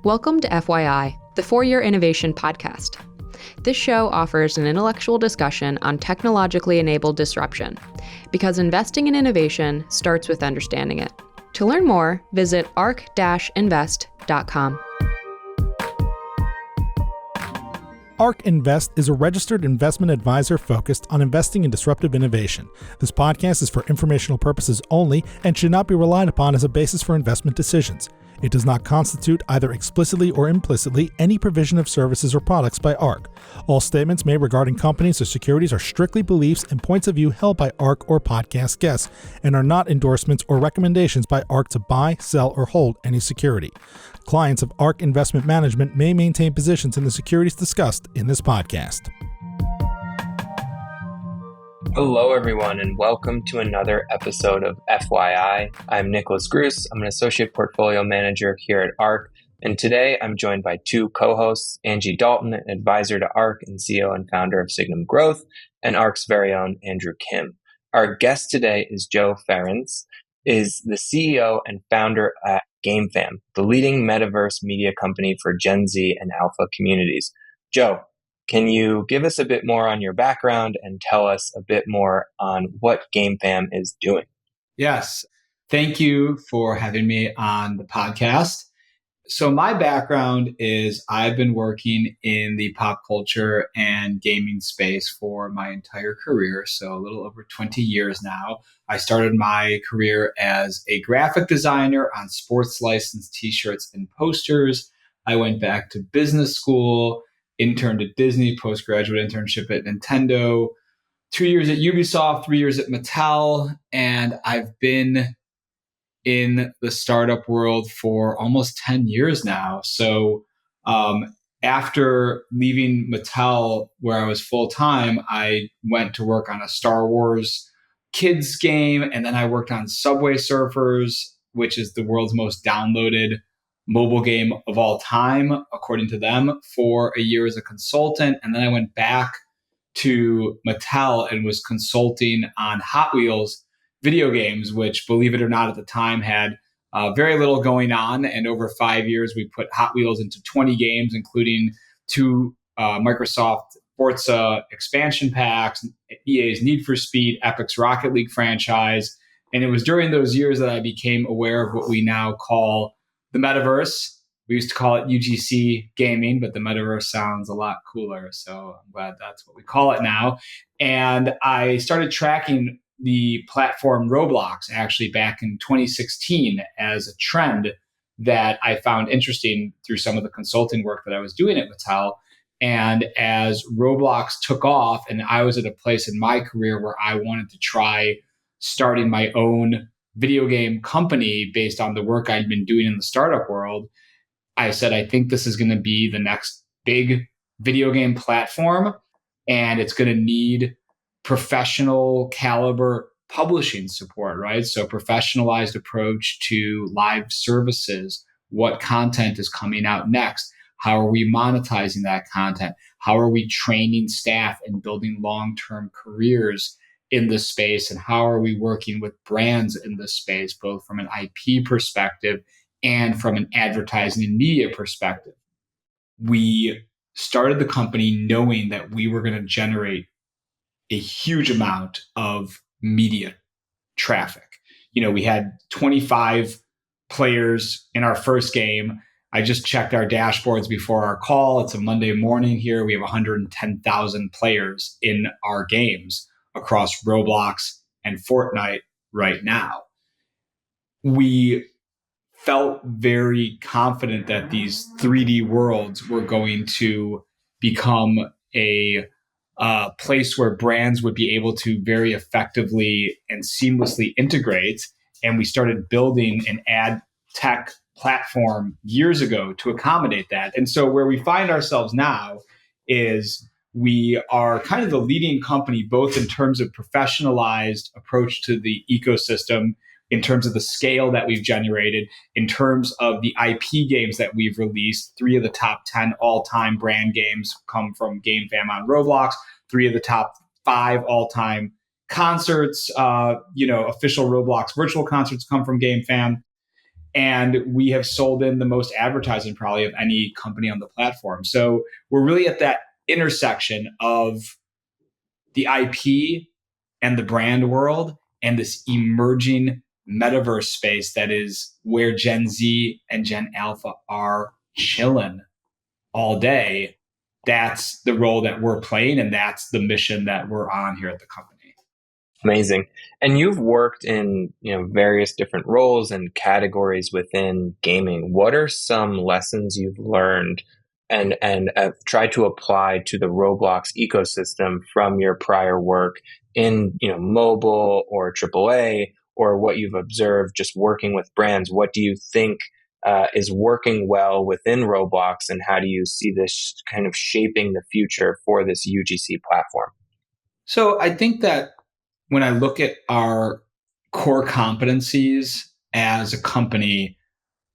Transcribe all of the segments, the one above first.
Welcome to FYI, the For-Your Innovation podcast. This show offers an intellectual discussion on technologically enabled disruption, because investing in innovation starts with understanding it. To learn more, visit ark-invest.com. ARK Invest is a registered investment advisor focused on investing in disruptive innovation. This podcast is for informational purposes only and should not be relied upon as a basis for investment decisions. It does not constitute, either explicitly or implicitly, any provision of services or products by ARK. All statements made regarding companies or securities are strictly beliefs and points of view held by ARK or podcast guests, and are not endorsements or recommendations by ARK to buy, sell, or hold any security. Clients of ARK Investment Management may maintain positions in the securities discussed in this podcast. Hello, everyone, and welcome to another episode of FYI. I'm Nicholas Gruss. I'm an associate portfolio manager here at ARK, and today I'm joined by two co-hosts, Angie Dalton, an advisor to ARK and CEO and founder of Signum Growth, and ARK's very own Andrew Kim. Our guest today is Joe Ference, is the CEO and founder at GameFam, the leading metaverse media company for Gen Z and Alpha communities. Joe, can you give us a bit more on your background and tell us a bit more on what GameFam is doing? Yes. Thank you for having me on the podcast. So my background is I've been working in the pop culture and gaming space for my entire career, so a little over 20 years now. I started my career as a graphic designer on sports licensed t-shirts and posters. I went back to business school, interned at Disney, postgraduate internship at Nintendo, 2 years at Ubisoft, 3 years at Mattel, and I've been in the startup world for almost 10 years now. So after leaving Mattel, where I was full-time, I went to work on a Star Wars kids game, and then I worked on Subway Surfers, which is the world's most downloaded mobile game of all time, according to them, for a year as a consultant. And then I went back to Mattel and was consulting on Hot Wheels video games, which, believe it or not, at the time had very little going on. And over 5 years, we put Hot Wheels into 20 games, including two Microsoft Forza expansion packs, EA's Need for Speed, Epic's Rocket League franchise. And it was during those years that I became aware of what we now call the metaverse. We used to call it UGC gaming, but the metaverse sounds a lot cooler. So I'm glad that's what we call it now. And I started tracking the platform Roblox actually back in 2016 as a trend that I found interesting through some of the consulting work that I was doing at Mattel. And as Roblox took off, and I was at a place in my career where I wanted to try starting my own video game company based on the work I'd been doing in the startup world, I said, I think this is going to be the next big video game platform, and it's going to need professional caliber publishing support, right? So professionalized approach to live services, what content is coming out next, how are we monetizing that content, how are we training staff and building long-term careers in this space, and how are we working with brands in this space, both from an IP perspective and from an advertising and media perspective. We started the company knowing that we were going to generate a huge amount of media traffic. You know, we had 25 players in our first game. I just checked our dashboards before our call. It's a Monday morning here. We have 110,000 players in our games across Roblox and Fortnite right now. We felt very confident that these 3D worlds were going to become a place where brands would be able to very effectively and seamlessly integrate. And we started building an ad tech platform years ago to accommodate that. And so where we find ourselves now is we are kind of the leading company, both in terms of professionalized approach to the ecosystem, in terms of the scale that we've generated, in terms of the IP games that we've released. 3 of the top 10 all-time brand games come from GameFam on Roblox. 3 of the top 5 all-time concerts, official Roblox virtual concerts come from GameFam. And we have sold in the most advertising probably of any company on the platform. So we're really at that intersection of the IP and the brand world and this emerging metaverse space that is where Gen Z and Gen Alpha are chilling all day. That's the role that we're playing, and that's the mission that we're on here at the company. Amazing. And you've worked in, various different roles and categories within gaming. What are some lessons you've learned and tried to apply to the Roblox ecosystem from your prior work in, mobile or AAA, or what you've observed just working with brands? What do you think is working well within Roblox, and how do you see this kind of shaping the future for this UGC platform? So I think that when I look at our core competencies as a company,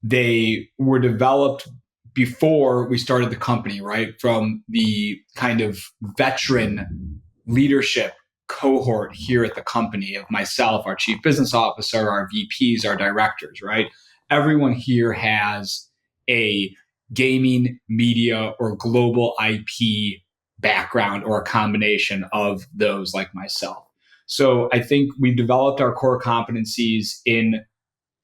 they were developed before we started the company, right? From the kind of veteran leadership cohort here at the company of myself, our chief business officer, our VPs, our directors, right? Everyone here has a gaming, media, or global IP background, or a combination of those, like myself. So I think we've developed our core competencies in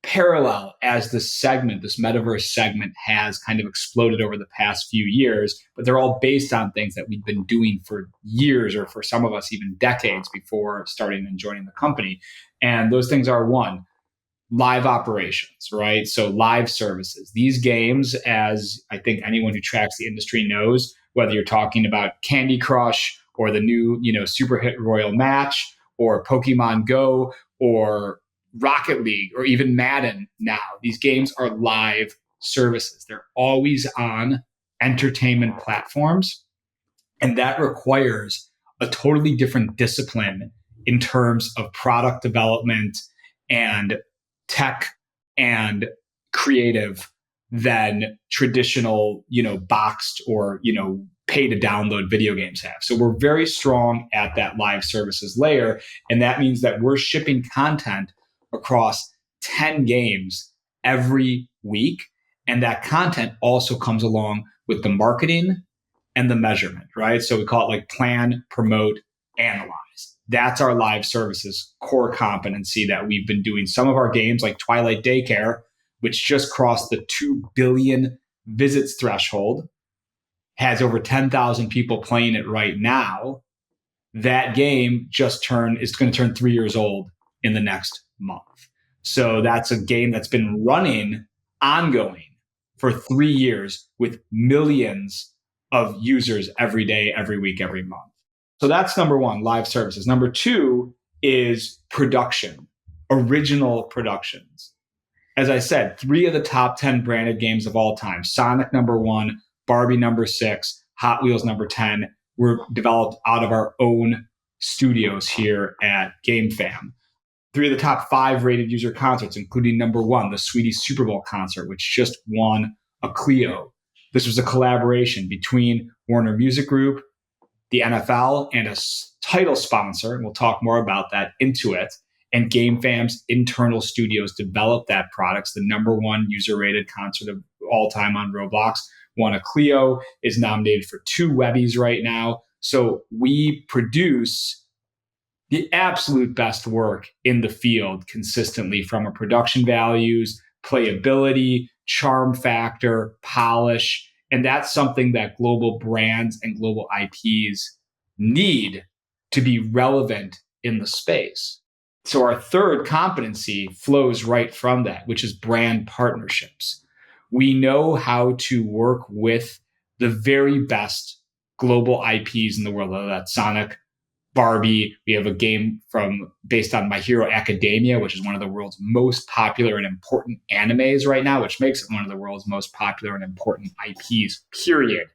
parallel as this metaverse segment has kind of exploded over the past few years, but they're all based on things that we've been doing for years, or for some of us even decades before starting and joining the company. And those things are, one, live operations, right? So live services. These games, as I think anyone who tracks the industry knows, whether you're talking about Candy Crush or the new, super hit Royal Match, or Pokemon Go, or Rocket League, or even Madden now, these games are live services. They're always on entertainment platforms. And that requires a totally different discipline in terms of product development and tech and creative than traditional, boxed or, pay to download video games have. So we're very strong at that live services layer. And that means that we're shipping content across 10 games every week. And that content also comes along with the marketing and the measurement, right? So we call it like plan, promote, analyze. That's our live services core competency that we've been doing. Some of our games, like Twilight Daycare, which just crossed the 2 billion visits threshold, has over 10,000 people playing it right now. That game is going to turn 3 years old in the next month. So that's a game that's been running ongoing for 3 years with millions of users every day, every week, every month. So that's number one, live services. Number two is production, original productions. As I said, 3 of the top 10 branded games of all time, Sonic number 1, Barbie number 6, Hot Wheels number 10, were developed out of our own studios here at GameFam. 3 of the top 5 rated user concerts, including number 1, the Sweetie Super Bowl concert, which just won a Clio. This was a collaboration between Warner Music Group, the NFL, and a title sponsor, and we'll talk more about that, Intuit, and GameFam's internal studios developed that product. It's the number 1 user-rated concert of all time on Roblox. Won a Clio, is nominated for 2 Webbies right now. So we produce the absolute best work in the field consistently, from a production values, playability, charm factor, polish. And that's something that global brands and global IPs need to be relevant in the space. So our third competency flows right from that, which is brand partnerships. We know how to work with the very best global IPs in the world, whether that's Sonic, Barbie. We have a game based on My Hero Academia, which is one of the world's most popular and important animes right now, which makes it one of the world's most popular and important IPs, period,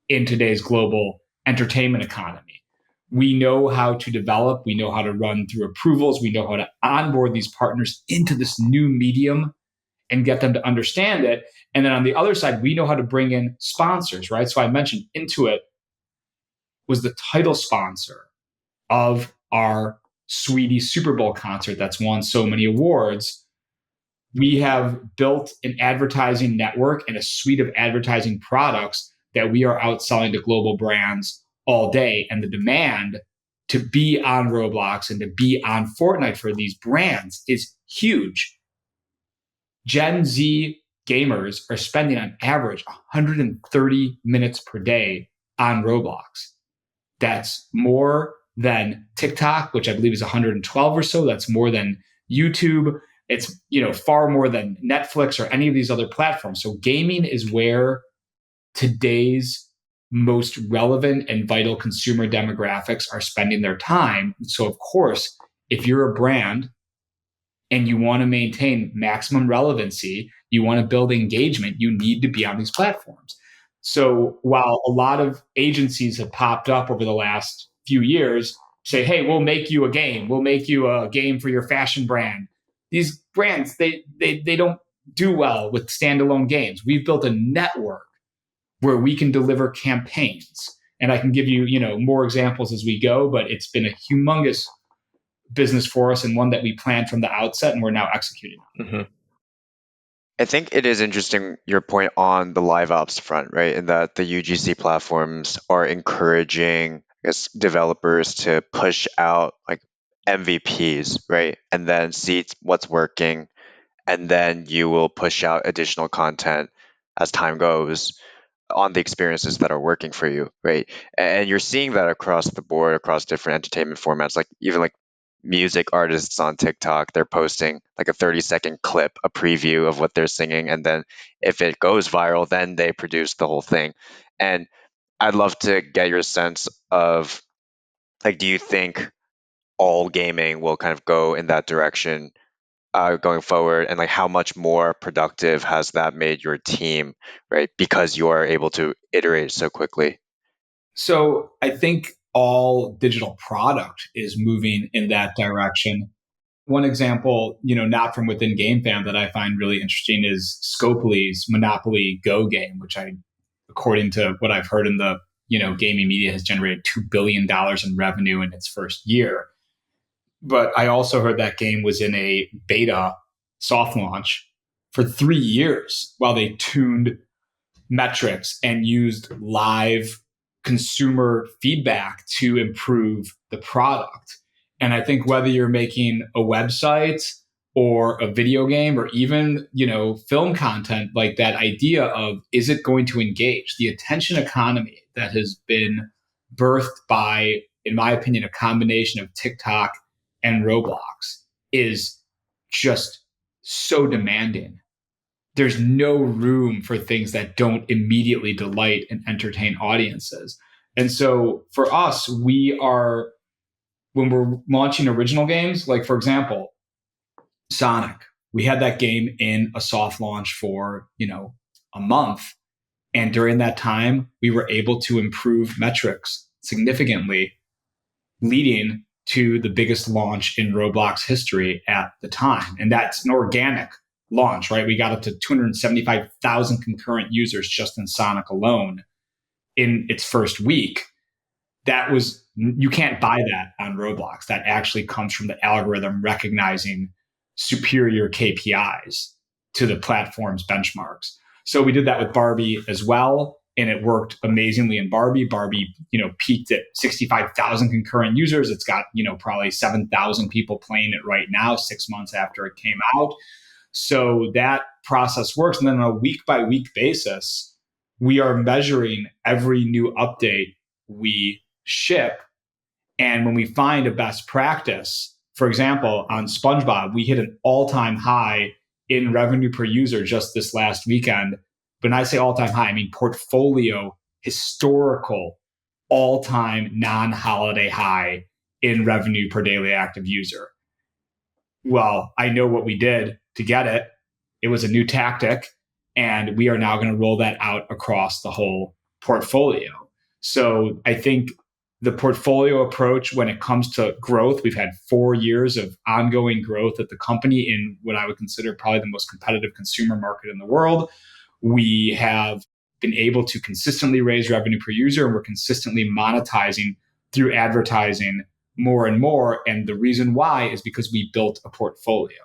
in today's global entertainment economy. We know how to develop, we know how to run through approvals, we know how to onboard these partners into this new medium and get them to understand it. And then on the other side, we know how to bring in sponsors, right? So I mentioned Intuit was the title sponsor of our Sweetie Super Bowl concert that's won so many awards. We have built an advertising network and a suite of advertising products that we are outselling to global brands all day. And the demand to be on Roblox and to be on Fortnite for these brands is huge. Gen Z gamers are spending on average 130 minutes per day on Roblox. That's more than TikTok, which I believe is 112 or so. That's more than YouTube. It's, far more than Netflix or any of these other platforms. So gaming is where today's most relevant and vital consumer demographics are spending their time. So of course, if you're a brand and you want to maintain maximum relevancy, you want to build engagement, you need to be on these platforms. So while a lot of agencies have popped up over the last few years, say, hey, we'll make you a game. We'll make you a game for your fashion brand. These brands, they don't do well with standalone games. We've built a network where we can deliver campaigns. And I can give you, more examples as we go, but it's been a humongous business for us and one that we planned from the outset and we're now executing on. Mm-hmm. I think it is interesting your point on the live ops front, right? And that the UGC platforms are encouraging, I guess, developers to push out like MVPs, right? And then see what's working. And then you will push out additional content as time goes on the experiences that are working for you, right? And you're seeing that across the board, across different entertainment formats, like even like music artists on TikTok, they're posting like a 30-second clip, a preview of what they're singing. And then if it goes viral, then they produce the whole thing. And I'd love to get your sense of like, do you think all gaming will kind of go in that direction going forward? And like, how much more productive has that made your team, right? Because you are able to iterate so quickly. So I think all digital product is moving in that direction. One example, not from within GameFam that I find really interesting is Scopely's Monopoly Go game, which according to what I've heard in the, gaming media, has generated $2 billion in revenue in its first year. But I also heard that game was in a beta soft launch for 3 years while they tuned metrics and used live consumer feedback to improve the product. And I think whether you're making a website or a video game or even, film content, like that idea of, is it going to engage? The attention economy that has been birthed by, in my opinion, a combination of TikTok and Roblox is just so demanding. There's no room for things that don't immediately delight and entertain audiences. And so for us, when we're launching original games, like for example, Sonic, we had that game in a soft launch for, a month. And during that time, we were able to improve metrics significantly, leading to the biggest launch in Roblox history at the time. And that's an organic launch, right? We got up to 275,000 concurrent users just in Sonic alone in its first week. You can't buy that on Roblox. That actually comes from the algorithm recognizing superior KPIs to the platform's benchmarks. So we did that with Barbie as well, and it worked amazingly in Barbie. Barbie, peaked at 65,000 concurrent users. It's got, probably 7,000 people playing it right now, 6 months after it came out. So that process works. And then on a week-by-week basis, we are measuring every new update we ship. And when we find a best practice, for example, on SpongeBob, we hit an all-time high in revenue per user just this last weekend. When I say all-time high, I mean portfolio, historical, all-time non-holiday high in revenue per daily active user. Well, I know what we did to get it. It was a new tactic, and we are now going to roll that out across the whole portfolio. So I think the portfolio approach when it comes to growth, we've had 4 years of ongoing growth at the company in what I would consider probably the most competitive consumer market in the world. We have been able to consistently raise revenue per user, and we're consistently monetizing through advertising more and more. And the reason why is because we built a portfolio.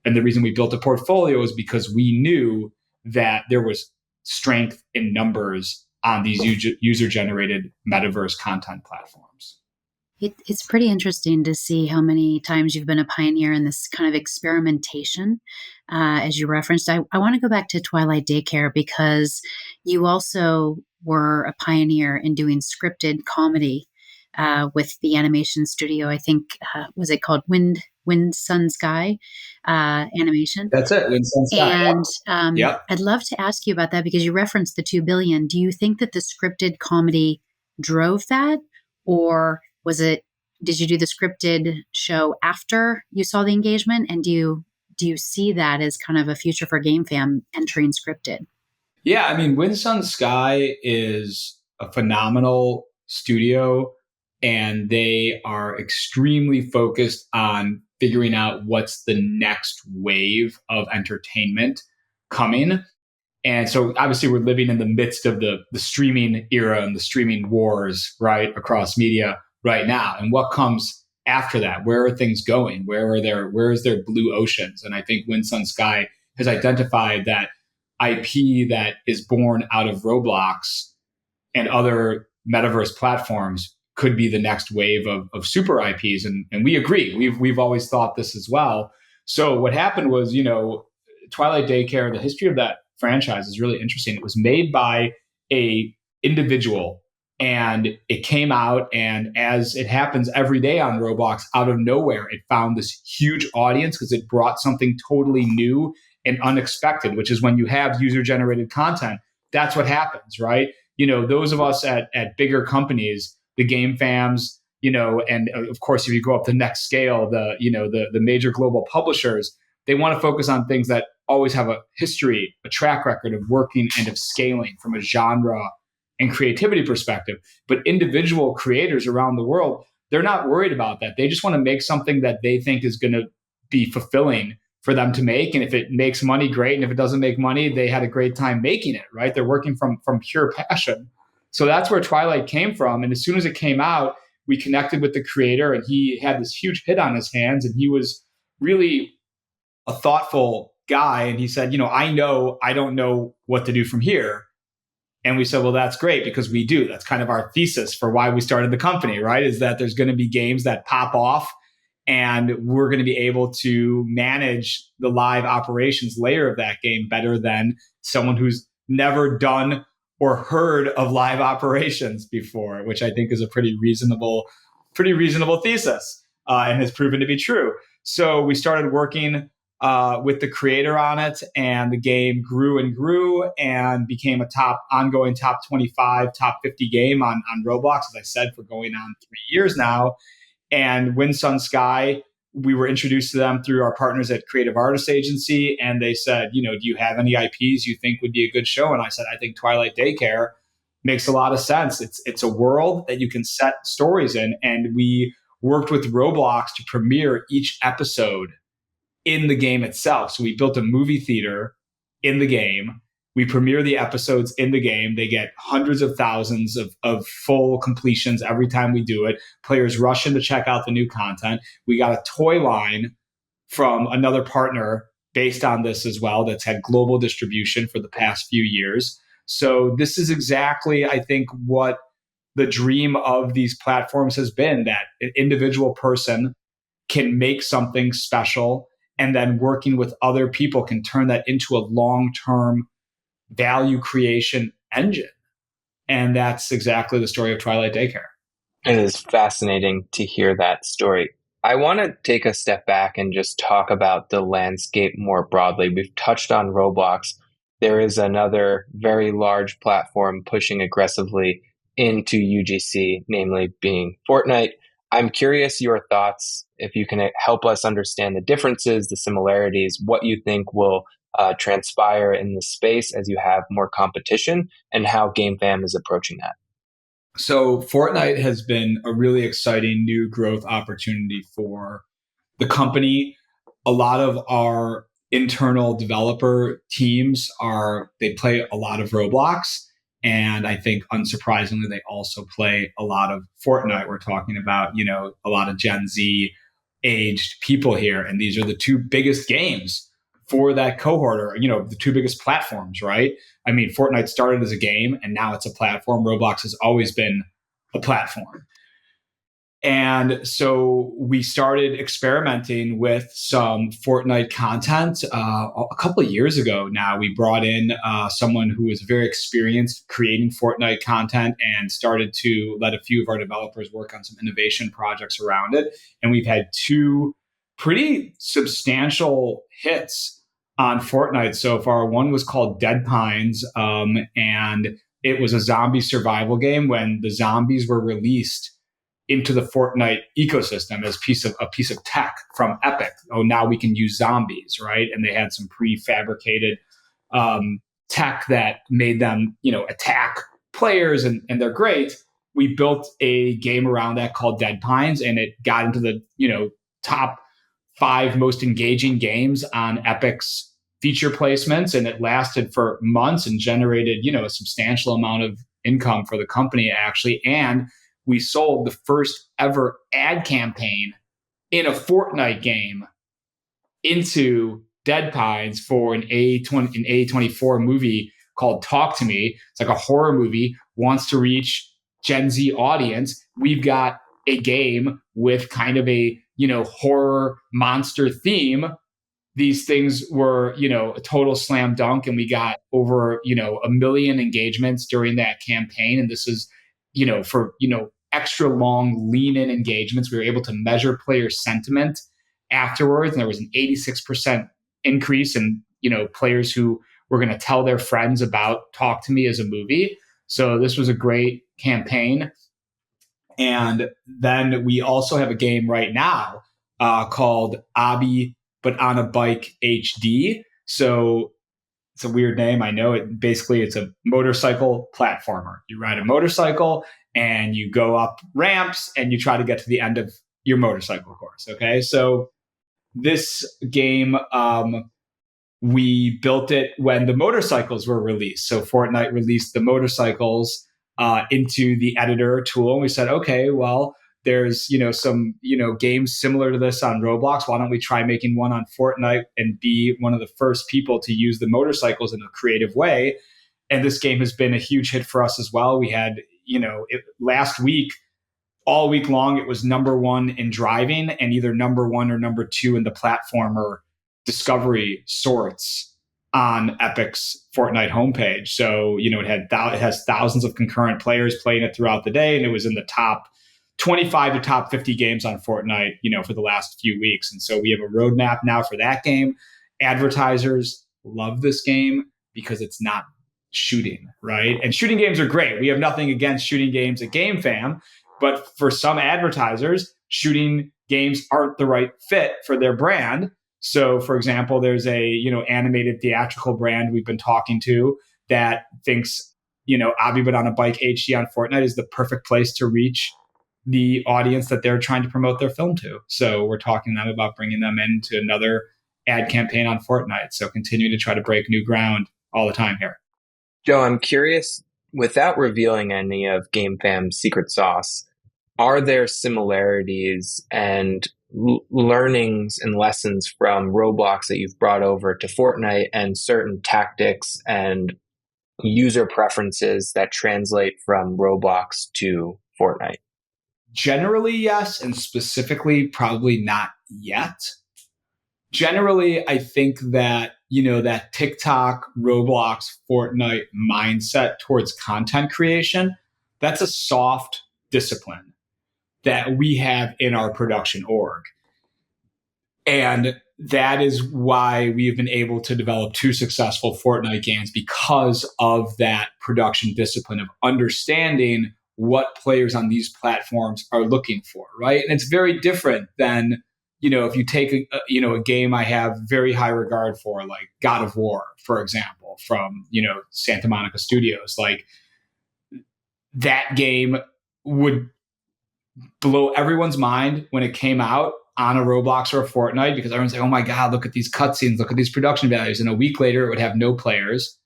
And the reason we built a portfolio is because we knew that there was strength in numbers on these user-generated metaverse content platforms. It's pretty interesting to see how many times you've been a pioneer in this kind of experimentation, as you referenced. I want to go back to Twilight Daycare because you also were a pioneer in doing scripted comedy with the animation studio. I think, was it called Wind, Sun, Sky Animation? That's it, Wind, Sun, Sky. And Yep. I'd love to ask you about that because you referenced the 2 billion. Do you think that the scripted comedy drove that, or did you do the scripted show after you saw the engagement? And do you see that as kind of a future for GameFam entering scripted? Yeah, I mean, Wind, Sun, Sky is a phenomenal studio, and they are extremely focused on figuring out what's the next wave of entertainment coming. And so obviously we're living in the midst of the streaming era and the streaming wars, right, across media right now. And what comes after that? Where are things going? Where is there blue oceans? And I think Wind, Sun, Sky has identified that IP that is born out of Roblox and other metaverse platforms could be the next wave of super IPs. And we agree. We've always thought this as well. So what happened was, Twilight Daycare, the history of that franchise is really interesting. It was made by a individual, and it came out, and as it happens every day on Roblox, out of nowhere, it found this huge audience because it brought something totally new and unexpected, which is when you have user-generated content, that's what happens, right? Those of us at bigger companies, the GameFams, and of course, if you go up the next scale, the major global publishers, they want to focus on things that always have a history, a track record of working and of scaling from a genre and creativity perspective. But individual creators around the world, they're not worried about that. They just want to make something that they think is going to be fulfilling for them to make. And if it makes money, great. And if it doesn't make money, they had a great time making it, right? They're working from pure passion. So that's where Twilight came from. And as soon as it came out, we connected with the creator, and he had this huge hit on his hands, and he was really a thoughtful guy. And he said, I don't know what to do from here. And we said, well, that's great, because we do. That's kind of our thesis for why we started the company, right? Is that there's going to be games that pop off, and we're going to be able to manage the live operations layer of that game better than someone who's never done or heard of live operations before, which I think is a pretty reasonable thesis, and has proven to be true. So we started working with the creator on it, and the game grew and grew and became a ongoing top 25, top 50 game on Roblox, as I said, for going on 3 years now. And Wind, Sun, Sky, we were introduced to them through our partners at Creative Artists Agency, and they said, do you have any IPs you think would be a good show? And I said, I think Twilight Daycare makes a lot of sense. It's a world that you can set stories in, and we worked with Roblox to premiere each episode in the game itself. So we built a movie theater in the game. We premiere the episodes in the game. They get hundreds of thousands of full completions every time we do it. Players rush in to check out the new content. We got a toy line from another partner based on this as well that's had global distribution for the past few years. So this is exactly, I think, what the dream of these platforms has been, that an individual person can make something special, and then working with other people can turn that into a long-term value creation engine. And that's exactly the story of Twilight Daycare. It is fascinating to hear that story. I want to take a step back and just talk about the landscape more broadly. We've touched on Roblox. There is another very large platform pushing aggressively into UGC, namely being Fortnite. I'm curious your thoughts, if you can help us understand the differences, the similarities, what you think will transpire in the space as you have more competition, and how GameFam is approaching that. So Fortnite has been a really exciting new growth opportunity for the company. A lot of our internal developer teams they play a lot of Roblox, And I think unsurprisingly, they also play a lot of Fortnite. We're talking about, a lot of Gen Z aged people here. And these are the two biggest games for that cohort, or, the two biggest platforms, right? I mean, Fortnite started as a game and now it's a platform. Roblox has always been a platform. And so we started experimenting with some Fortnite content a couple of years ago now. We brought in someone who was very experienced creating Fortnite content and started to let a few of our developers work on some innovation projects around it. And we've had two pretty substantial hits on Fortnite so far. One was called Dead Pines, and it was a zombie survival game when the zombies were released into the Fortnite ecosystem as a piece of tech from Epic. Oh, now we can use zombies, right? And they had some prefabricated tech that made them, attack players, and they're great. We built a game around that called Dead Pines, and it got into the, top 5 most engaging games on Epic's feature placements, and it lasted for months and generated, a substantial amount of income for the company, actually. And we sold the first ever ad campaign in a Fortnite game into Dead Pines for an A24 movie called Talk to Me. It's like a horror movie, wants to reach Gen Z audience. We've got a game with kind of a, horror monster theme. These things were, a total slam dunk, and we got over, 1 million engagements during that campaign. And this is, for, extra long lean in engagements. We were able to measure player sentiment afterwards. And there was an 86% increase in, players who were going to tell their friends about Talk to Me as a movie. So this was a great campaign. And then we also have a game right now called Obby, but on a Bike HD. So it's a weird name. I know it. Basically, it's a motorcycle platformer. You ride a motorcycle and you go up ramps and you try to get to the end of your motorcycle course. Okay. So this game, we built it when the motorcycles were released. So Fortnite released the motorcycles into the editor tool. And we said, okay, well, there's, some, games similar to this on Roblox. Why don't we try making one on Fortnite and be one of the first people to use the motorcycles in a creative way? And this game has been a huge hit for us as well. We had, last week, all week long, it was #1 in driving and either #1 or #2 in the platformer discovery sorts on Epic's Fortnite homepage. So, it has thousands of concurrent players playing it throughout the day, and it was in the top 25 to top 50 games on Fortnite, for the last few weeks. And so we have a roadmap now for that game. Advertisers love this game because it's not shooting, right? And shooting games are great. We have nothing against shooting games at GameFam, but for some advertisers, shooting games aren't the right fit for their brand. So, for example, there's a, animated theatrical brand we've been talking to that thinks, Obby But on a Bike HD on Fortnite is the perfect place to reach the audience that they're trying to promote their film to. So we're talking to them about bringing them into another ad campaign on Fortnite. So continue to try to break new ground all the time here. Joe, I'm curious, without revealing any of GameFam's secret sauce, are there similarities and learnings and lessons from Roblox that you've brought over to Fortnite, and certain tactics and user preferences that translate from Roblox to Fortnite? Generally, yes, and specifically, probably not yet. Generally, I think that, that TikTok, Roblox, Fortnite mindset towards content creation, that's a soft discipline that we have in our production org. And that is why we have been able to develop 2 successful Fortnite games, because of that production discipline of understanding what players on these platforms are looking for, right? And it's very different than, if you take a game I have very high regard for, like God of War, for example, from, Santa Monica Studios. Like, that game would blow everyone's mind when it came out on a Roblox or a Fortnite, because everyone's like, oh my God, look at these cutscenes, look at these production values. And a week later, it would have no players.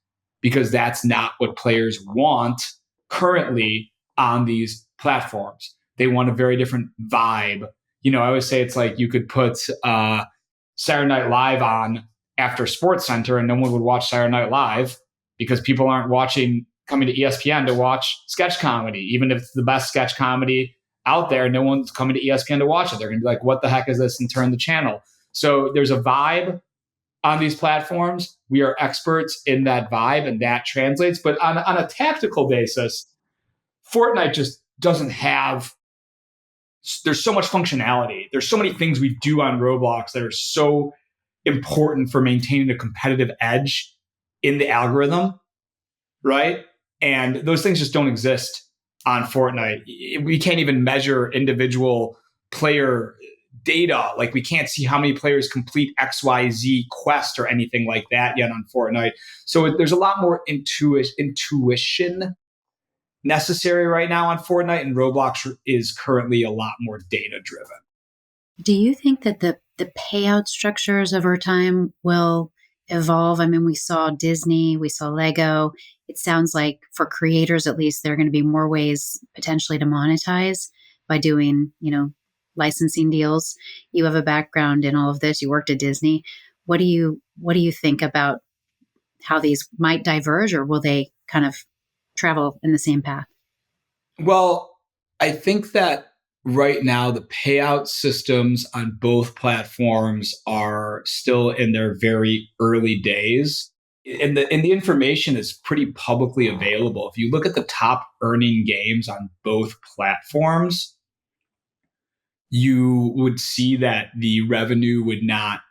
because that's not what players want currently on these platforms. They want a very different vibe. I always say it's like you could put Saturday Night Live on after Sports Center and no one would watch Saturday Night Live because people aren't coming to ESPN to watch sketch comedy. Even if it's the best sketch comedy out there, no one's coming to ESPN to watch it. They're going to be like, what the heck is this? And turn the channel. So there's a vibe on these platforms. We are experts in that vibe and that translates. But on a tactical basis, Fortnite just doesn't have, there's so much functionality. There's so many things we do on Roblox that are so important for maintaining a competitive edge in the algorithm, right? And those things just don't exist on Fortnite. We can't even measure individual player data. Like we can't see how many players complete XYZ quest or anything like that yet on Fortnite. So there's a lot more intuition necessary right now on Fortnite, and Roblox is currently a lot more data driven. Do you think that the payout structures over time will evolve? I mean, we saw Disney, we saw Lego. It sounds like for creators, at least, there are going to be more ways potentially to monetize by doing, licensing deals. You have a background in all of this. You worked at Disney. What do you think about how these might diverge, or will they kind of travel in the same path? Well, I think that right now the payout systems on both platforms are still in their very early days. And the information is pretty publicly available. If you look at the top earning games on both platforms, you would see that the revenue would not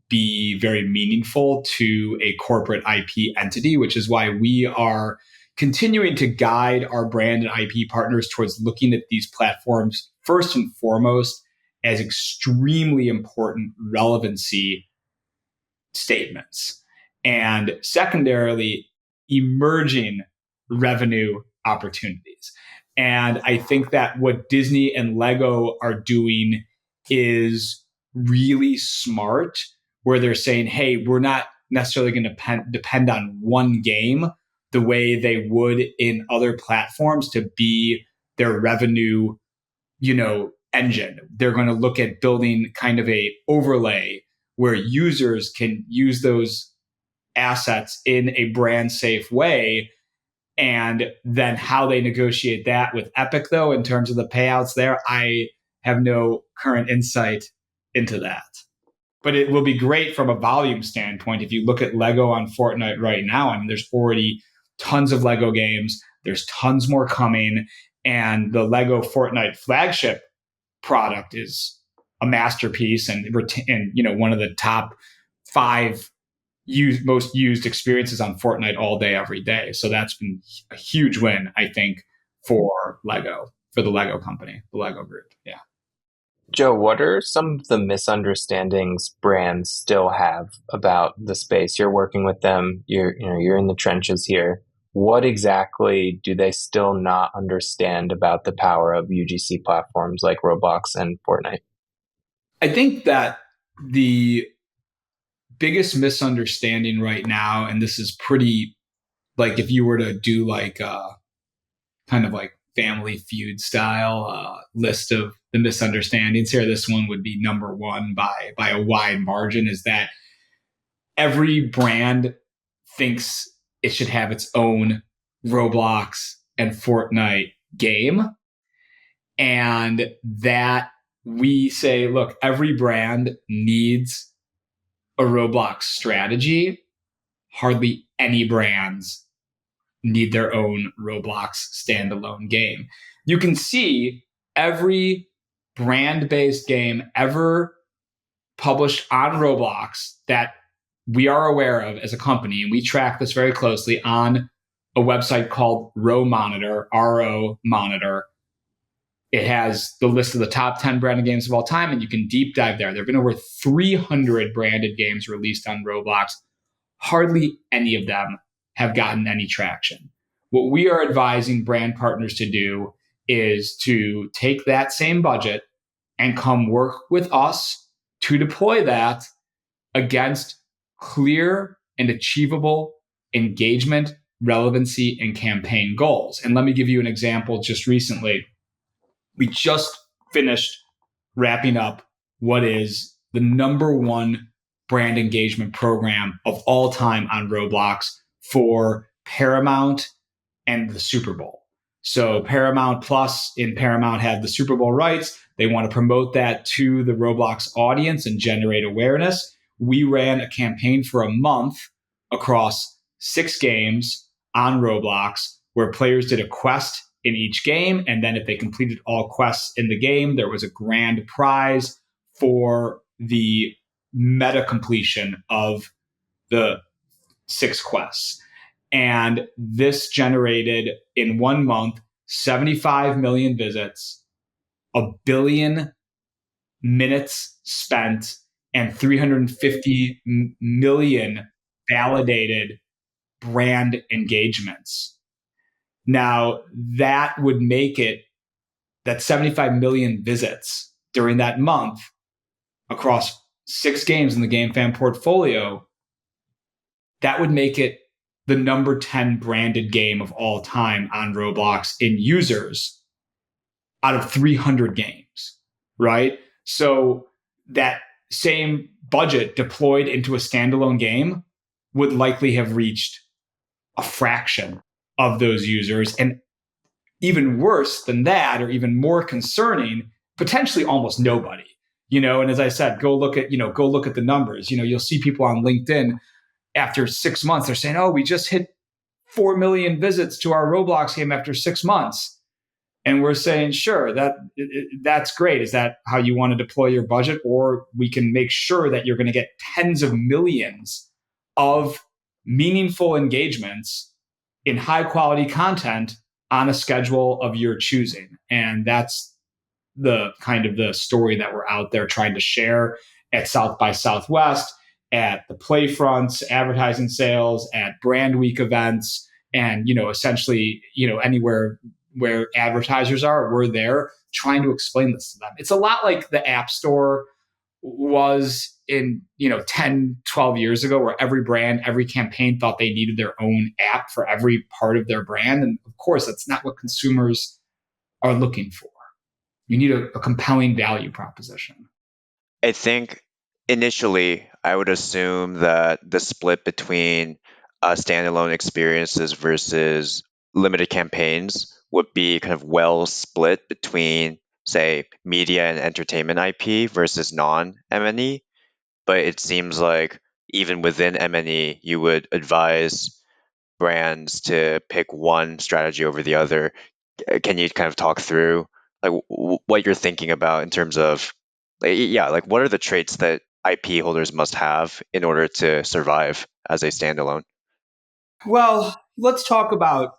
be very meaningful to a corporate IP entity, which is why we are continuing to guide our brand and IP partners towards looking at these platforms first and foremost as extremely important relevancy statements, and secondarily, emerging revenue opportunities. And I think that what Disney and Lego are doing is really smart, where they're saying, hey, we're not necessarily going to depend on one game the way they would in other platforms to be their revenue, engine. They're going to look at building kind of a overlay where users can use those assets in a brand safe way. And then how they negotiate that with Epic, though, in terms of the payouts there, I have no current insight into that. But it will be great from a volume standpoint. If you look at Lego on Fortnite right now, I mean, there's already tons of Lego games. There's tons more coming. And the Lego Fortnite flagship product is a masterpiece and one of the top 5 most used experiences on Fortnite all day, every day. So that's been a huge win, I think, for Lego, for the Lego company, the Lego group. Yeah. Joe, what are some of the misunderstandings brands still have about the space? You're working with them. You're in the trenches here. What exactly do they still not understand about the power of UGC platforms like Roblox and Fortnite? I think that the biggest misunderstanding right now, and this is pretty, like if you were to do like kind of like Family Feud style list of the misunderstandings here, this one would be number 1 by a wide margin, is that every brand thinks it should have its own Roblox and Fortnite game. And that we say, look, every brand needs a Roblox strategy. Hardly any brands need their own Roblox standalone game. You can see every brand-based game ever published on Roblox that we are aware of as a company, and we track this very closely on a website called RO Monitor, RO Monitor. It has the list of the top 10 branded games of all time, and you can deep dive there. There have been over 300 branded games released on Roblox. Hardly any of them have gotten any traction. What we are advising brand partners to do is to take that same budget and come work with us to deploy that against clear and achievable engagement relevancy and campaign goals. And let me give you an example. Just recently, we just finished wrapping up what is the number one brand engagement program of all time on Roblox for Paramount and the Super Bowl. So Paramount Plus in Paramount had the Super Bowl rights. They want to promote that to the Roblox audience and generate awareness. We ran a campaign for a month across 6 games on Roblox where players did a quest in each game. And then if they completed all quests in the game, there was a grand prize for the meta completion of the 6 quests. And this generated in 1 month 75 million visits, 1 billion minutes spent, and 350 million validated brand engagements. Now, that would make it that 75 million visits during that month across 6 games in the GameFam portfolio, that would make it the number 10 branded game of all time on Roblox in users out of 300 games, right? So that same budget deployed into a standalone game would likely have reached a fraction of those users. And even worse than that, or even more concerning, potentially almost nobody. And as I said, go look at the numbers. You'll see people on LinkedIn after 6 months, they're saying, oh, we just hit 4 million visits to our Roblox game after 6 months. And we're saying, sure, that's great. Is that how you want to deploy your budget? Or we can make sure that you're going to get tens of millions of meaningful engagements in high quality content on a schedule of your choosing. And that's the kind of the story that we're out there trying to share at South by Southwest, at the Playfronts, advertising sales, at Brand Week events, and essentially, anywhere where advertisers are, we're there trying to explain this to them. It's a lot like the App Store was in 10, 12 years ago, where every brand, every campaign thought they needed their own app for every part of their brand. And of course, that's not what consumers are looking for. You need a compelling value proposition. I think initially I would assume that the split between standalone experiences versus limited campaigns would be kind of well split between, say, media and entertainment IP versus non-M&E. But it seems like even within M&E, you would advise brands to pick one strategy over the other. Can you kind of talk through like what you're thinking about in terms of, like what are the traits that IP holders must have in order to survive as a standalone? Well, let's talk about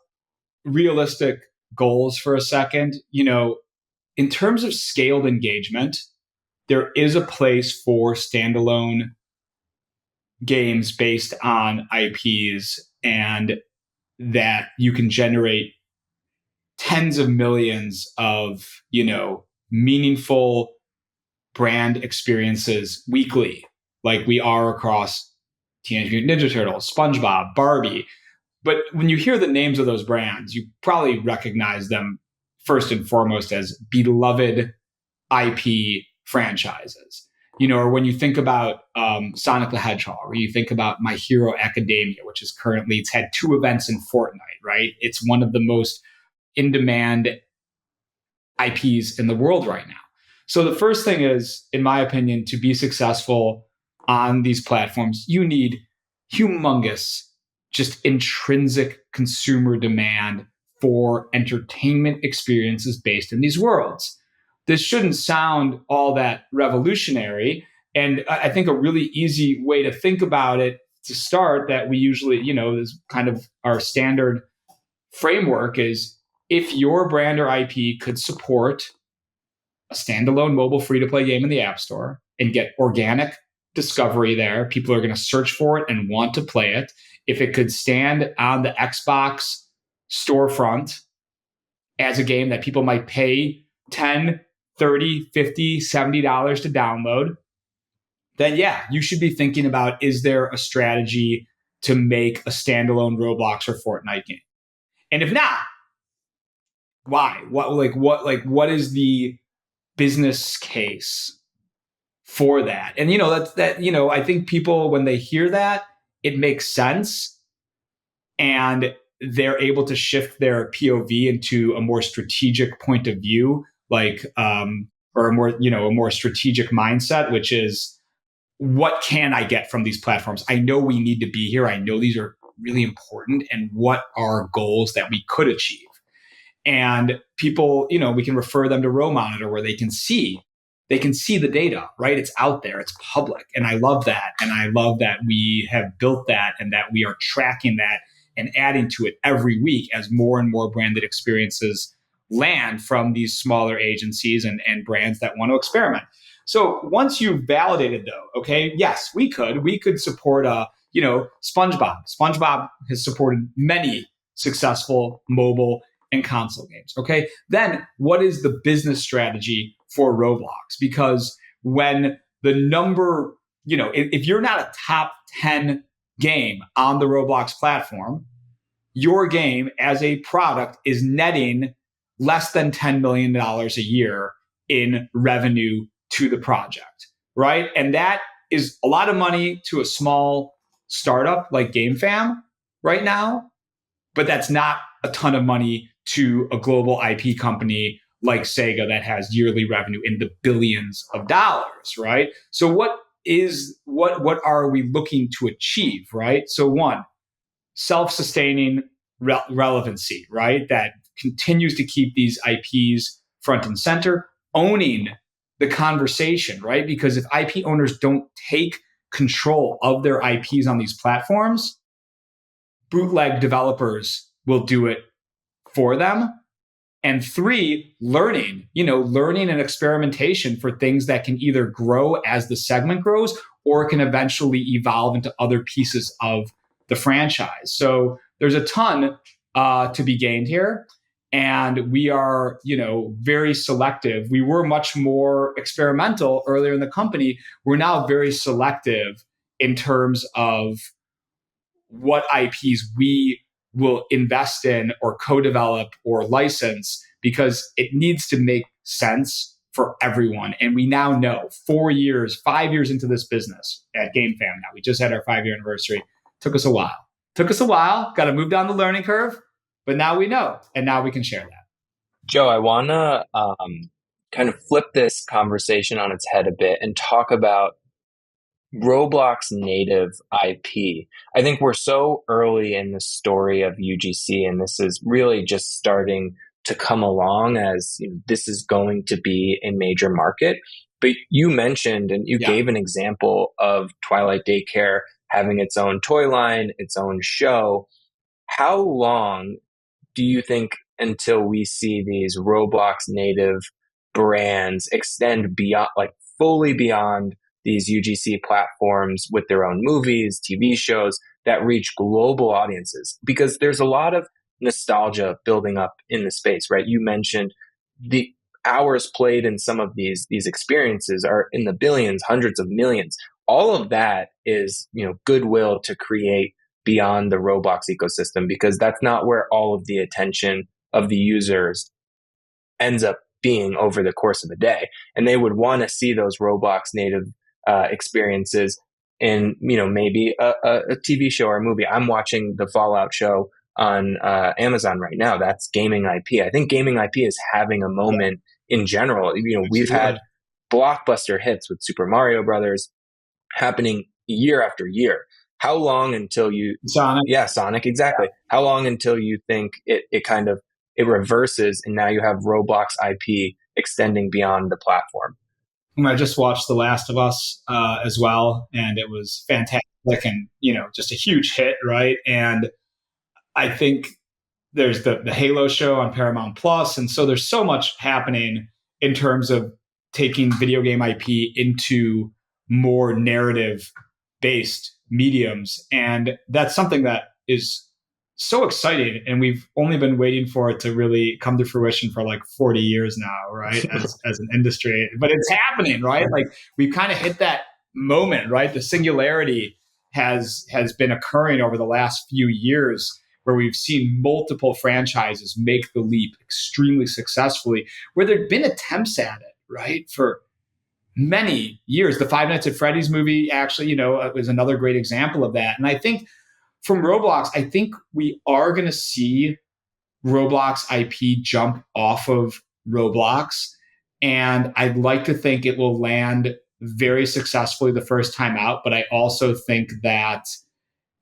realistic goals for a second. In terms of scaled engagement, there is a place for standalone games based on IPs, and that you can generate tens of millions of, meaningful brand experiences weekly, like we are across Teenage Mutant Ninja Turtles, SpongeBob, Barbie. But when you hear the names of those brands, you probably recognize them first and foremost as beloved IP franchises. Or when you think about Sonic the Hedgehog, or you think about My Hero Academia, which is currently, it's had 2 events in Fortnite, right? It's one of the most in-demand IPs in the world right now. So the first thing is, in my opinion, to be successful on these platforms, you need humongous, just intrinsic consumer demand for entertainment experiences based in these worlds. This shouldn't sound all that revolutionary. And I think a really easy way to think about it to start, that we usually, is kind of our standard framework, is if your brand or IP could support a standalone mobile free-to-play game in the App Store and get organic discovery there, people are going to search for it and want to play it. If it could stand on the Xbox storefront as a game that people might pay $10, $30, $50, $70 to download, then yeah, you should be thinking about, is there a strategy to make a standalone Roblox or Fortnite game? And if not, why? What is the business case for that? And I think people, when they hear that, it makes sense, and they're able to shift their POV into a more strategic point of view, or a more strategic mindset, which is, what can I get from these platforms? I know we need to be here. I know these are really important, and what are goals that we could achieve? And people, we can refer them to Monitor, where they can see the data, right? It's out there, it's public. And I love that. And I love that we have built that, and that we are tracking that and adding to it every week as more and more branded experiences land from these smaller agencies and brands that want to experiment. So once you've validated, though, okay, yes, we could support SpongeBob. SpongeBob has supported many successful mobile and console games. Okay, then what is the business strategy for Roblox? Because when the number, if you're not a top 10 game on the Roblox platform, your game as a product is netting less than $10 million a year in revenue to the project, right? And that is a lot of money to a small startup like GameFam right now, but that's not a ton of money to a global IP company like Sega that has yearly revenue in the billions of dollars, right? So what are we looking to achieve, right? So one, self-sustaining relevancy, right? That continues to keep these IPs front and center, owning the conversation, right? Because if IP owners don't take control of their IPs on these platforms, bootleg developers will do it for them. And three, learning and experimentation for things that can either grow as the segment grows, or can eventually evolve into other pieces of the franchise. So there's a ton to be gained here. And we are, very selective. We were much more experimental earlier in the company. We're now very selective in terms of what IPs we will invest in or co-develop or license, because it needs to make sense for everyone. And we now know 5 years into this business at GameFam now. We just had our 5-year anniversary. Took us a while. Got to move down the learning curve. But now we know, and now we can share that. Joe, I want to kind of flip this conversation on its head a bit and talk about Roblox native IP. I think we're so early in the story of UGC, and this is really just starting to come along as this is going to be a major market. But you mentioned, and you gave an example of Twilight Daycare having its own toy line, its own show. How long do you think until we see these Roblox native brands extend beyond, fully beyond these UGC platforms with their own movies, TV shows that reach global audiences? Because there's a lot of nostalgia building up in the space, right? You mentioned the hours played in some of these experiences are in the billions, hundreds of millions. All of that is, goodwill to create beyond the Roblox ecosystem, because that's not where all of the attention of the users ends up being over the course of a day. And they would want to see those Roblox native experiences in, maybe a TV show or a movie. I'm watching the Fallout show on Amazon right now. That's gaming IP. I think gaming IP is having a moment in general. We've had blockbuster hits with Super Mario Brothers happening year after year. How long until Sonic? Yeah, Sonic, exactly. How long until you think it reverses and now you have Roblox IP extending beyond the platform? I just watched The Last of Us as well, and it was fantastic and, just a huge hit, right? And I think there's the Halo show on Paramount Plus, and so there's so much happening in terms of taking video game IP into more narrative-based mediums. And that's something that is so exciting. And we've only been waiting for it to really come to fruition for 40 years now, right? As an industry, but it's happening, right? We've kind of hit that moment, right? The singularity. has been occurring over the last few years, where we've seen multiple franchises make the leap extremely successfully, where there'd been attempts at it, right, for many years. The Five Nights at Freddy's movie actually, was another great example of that. And I think from Roblox, I think we are going to see Roblox IP jump off of Roblox. And I'd like to think it will land very successfully the first time out. But I also think that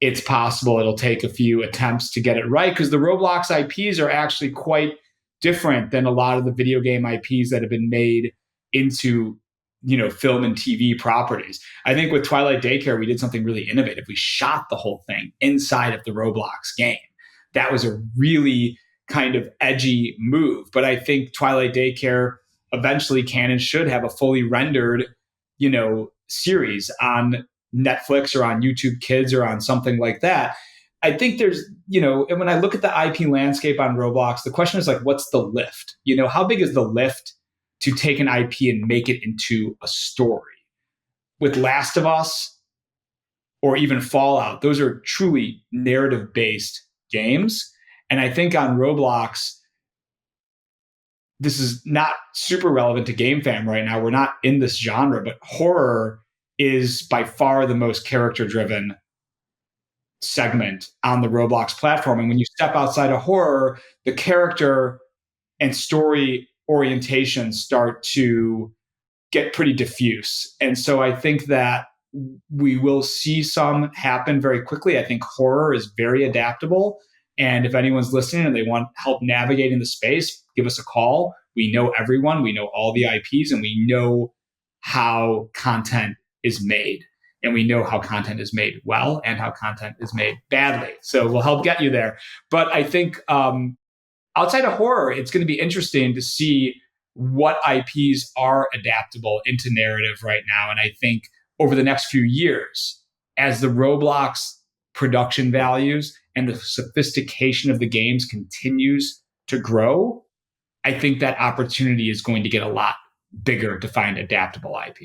it's possible it'll take a few attempts to get it right, because the Roblox IPs are actually quite different than a lot of the video game IPs that have been made into film and TV properties. I think with Twilight Daycare, we did something really innovative. We shot the whole thing inside of the Roblox game. That was a really kind of edgy move. But I think Twilight Daycare eventually can and should have a fully rendered, series on Netflix or on YouTube Kids or on something like that. I think there's, and when I look at the IP landscape on Roblox, the question is like, what's the lift? How big is the lift to take an IP and make it into a story? With Last of Us or even Fallout, those are truly narrative-based games. And I think on Roblox, this is not super relevant to GameFam right now. We're not in this genre, but horror is by far the most character-driven segment on the Roblox platform. And when you step outside of horror, the character and story orientations start to get pretty diffuse. And so I think that we will see some happen very quickly. I think horror is very adaptable. And if anyone's listening and they want help navigating the space, give us a call. We know everyone, we know all the IPs, and we know how content is made. And we know how content is made well and how content is made badly. So we'll help get you there. But I think outside of horror, it's going to be interesting to see what IPs are adaptable into narrative right now. And I think over the next few years, as the Roblox production values and the sophistication of the games continues to grow, I think that opportunity is going to get a lot bigger to find adaptable IP.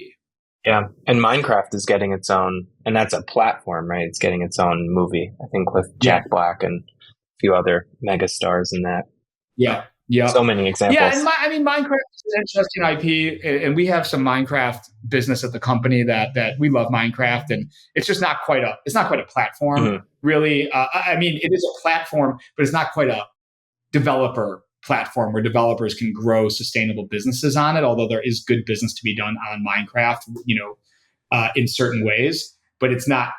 Yeah. And Minecraft is getting its own, and that's a platform, right? It's getting its own movie, I think, with Jack Black and a few other mega stars in that. Yeah. Yeah. So many examples. Yeah. And Minecraft is an interesting IP. And we have some Minecraft business at the company that we love Minecraft. And it's just not quite a platform, really. It is a platform, but it's not quite a developer platform where developers can grow sustainable businesses on it. Although there is good business to be done on Minecraft, in certain ways. But it's not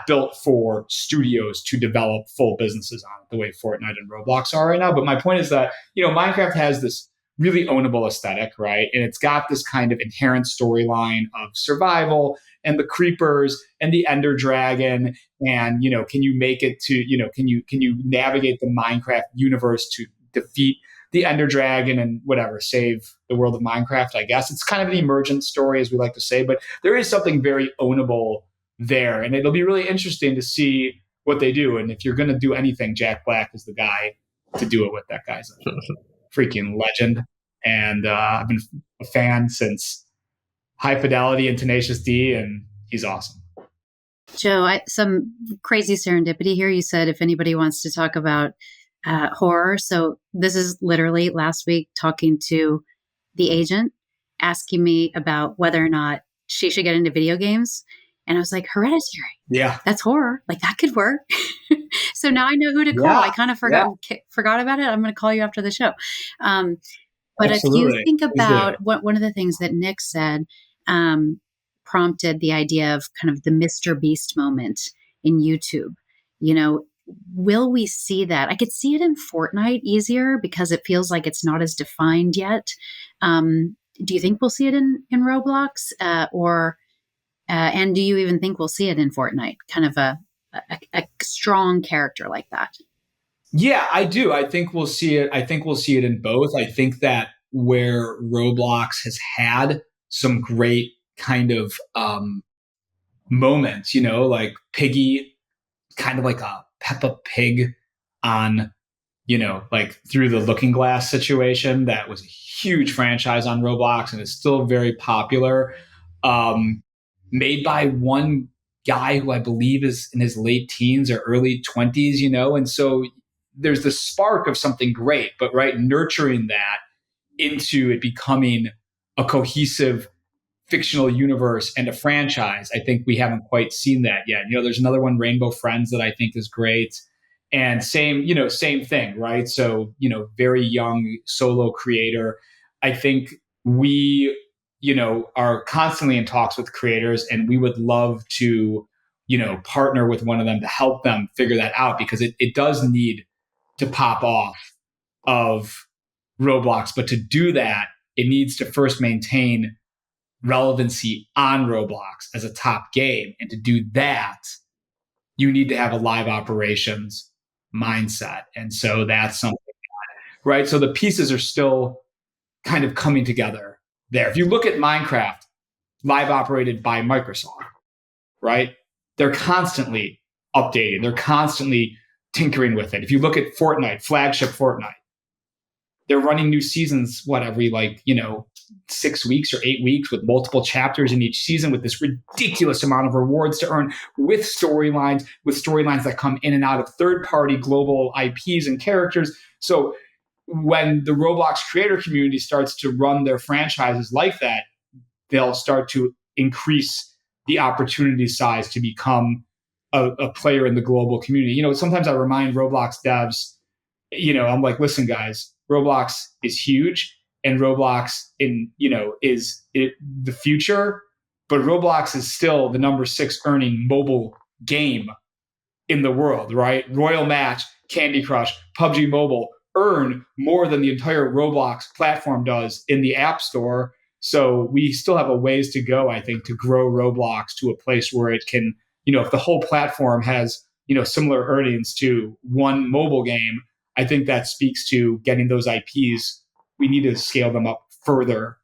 built for studios to develop full businesses on it the way Fortnite and Roblox are right now. But my point is that, Minecraft has this really ownable aesthetic, right? And it's got this kind of inherent storyline of survival and the creepers and the Ender Dragon. And, can you make it to, can you navigate the Minecraft universe to defeat the Ender Dragon and whatever, save the world of Minecraft, I guess. It's kind of an emergent story, as we like to say, but there is something very ownable there. And it'll be really interesting to see what they do. And if you're going to do anything, Jack Black is the guy to do it with. That guy's a freaking legend. And I've been a fan since High Fidelity and Tenacious D, and he's awesome. Joe, some crazy serendipity here. You said if anybody wants to talk about horror. So this is literally last week talking to the agent, asking me about whether or not she should get into video games. And I was like, Hereditary. Yeah. That's horror. Like, that could work. So now I know who to call. I kind of forgot about it. I'm going to call you after the show. But Absolutely. If you think about one of the things that Nick said prompted the idea of kind of the Mr. Beast moment in YouTube. Will we see that? I could see it in Fortnite easier because it feels like it's not as defined yet. Do you think we'll see it in Roblox? And do you even think we'll see it in Fortnite? Kind of a strong character like that. Yeah, I do. I think we'll see it. I think we'll see it in both. I think that where Roblox has had some great kind of moments, like Piggy, kind of like a Peppa Pig on, like through the Looking Glass situation. That was a huge franchise on Roblox and is still very popular. Made by one guy who I believe is in his late teens or early 20s, and so there's the spark of something great, but right, nurturing that into it becoming a cohesive fictional universe and a franchise. I think we haven't quite seen that yet. There's another one, Rainbow Friends, that I think is great. And same thing, right? So, very young solo creator. I think we, are constantly in talks with creators, and we would love to, partner with one of them to help them figure that out, because it does need to pop off of Roblox. But to do that, it needs to first maintain relevancy on Roblox as a top game. And to do that, you need to have a live operations mindset. And so that's something, right? So the pieces are still kind of coming together there. If you look at Minecraft, live operated by Microsoft, right? They're constantly updating. They're constantly tinkering with it. If you look at Fortnite, flagship Fortnite, they're running new seasons, every 6 weeks or 8 weeks, with multiple chapters in each season, with this ridiculous amount of rewards to earn, with storylines that come in and out of third-party global IPs and characters. So when the Roblox creator community starts to run their franchises like that, they'll start to increase the opportunity size to become a player in the global community. Sometimes I remind Roblox devs, I'm like, listen, guys, Roblox is huge, and Roblox is the future, but Roblox is still the number 6 earning mobile game in the world, right? Royal Match, Candy Crush, PUBG Mobile earn more than the entire Roblox platform does in the App Store. So we still have a ways to go, I think, to grow Roblox to a place where it can, if the whole platform has, similar earnings to one mobile game, I think that speaks to getting those IPs. We need to scale them up further.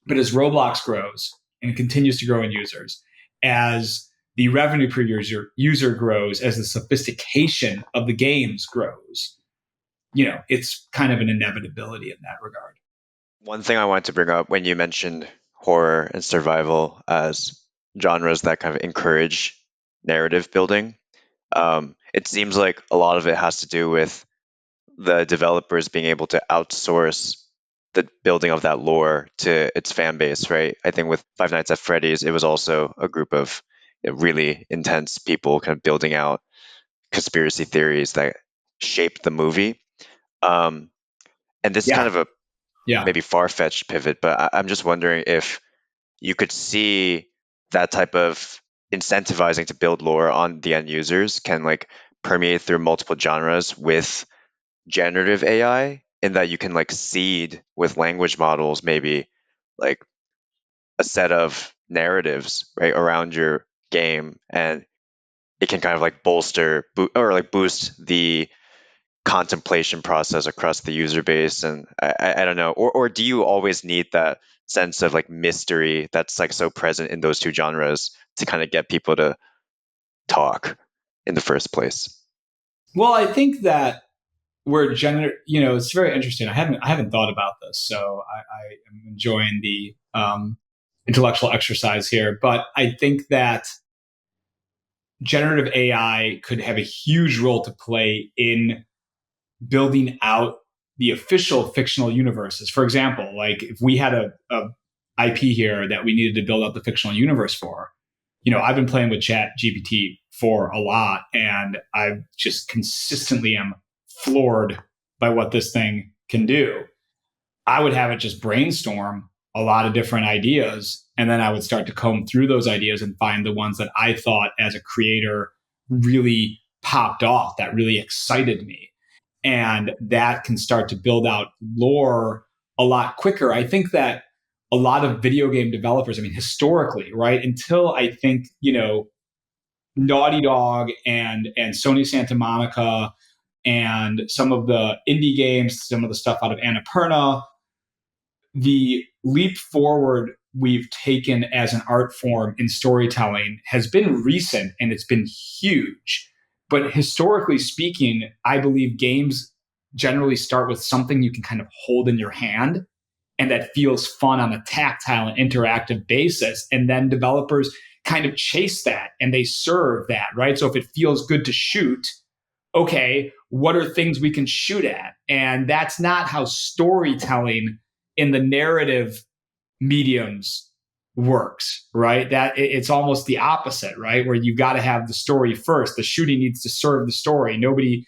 But as Roblox grows and continues to grow in users, as the revenue per user grows, as the sophistication of the games grows, it's kind of an inevitability in that regard. One thing I wanted to bring up when you mentioned horror and survival as genres that kind of encourage narrative building, it seems like a lot of it has to do with the developers being able to outsource the building of that lore to its fan base, right? I think with Five Nights at Freddy's, it was also a group of really intense people kind of building out conspiracy theories that shaped the movie. And this is kind of a maybe far-fetched pivot, but I'm just wondering if you could see that type of incentivizing to build lore on the end users can permeate through multiple genres with generative AI, in that you can seed with language models maybe a set of narratives right around your game, and it can kind of bolster or boost the contemplation process across the user base. And I don't know, or do you always need that sense of mystery that's so present in those two genres to kind of get people to talk in the first place? Well, I think that it's very interesting. I haven't thought about this, so I am enjoying the intellectual exercise here. But I think that generative AI could have a huge role to play in building out the official fictional universes. For example, if we had a IP here that we needed to build out the fictional universe for, I've been playing with Chat GPT for a lot, and I just consistently am floored by what this thing can do. I would have it just brainstorm a lot of different ideas, and then I would start to comb through those ideas and find the ones that I thought as a creator really popped off, that really excited me. And that can start to build out lore a lot quicker. I think that a lot of video game developers, historically, right, until I think, Naughty Dog and Sony Santa Monica and some of the indie games, some of the stuff out of Annapurna, the leap forward we've taken as an art form in storytelling has been recent, and it's been huge. But historically speaking, I believe games generally start with something you can kind of hold in your hand and that feels fun on a tactile and interactive basis. And then developers kind of chase that and they serve that, right? So if it feels good to shoot, okay, what are things we can shoot at? And that's not how storytelling in the narrative mediums works, right? That it's almost the opposite, right? Where you got to have the story first. The shooting needs to serve the story. Nobody's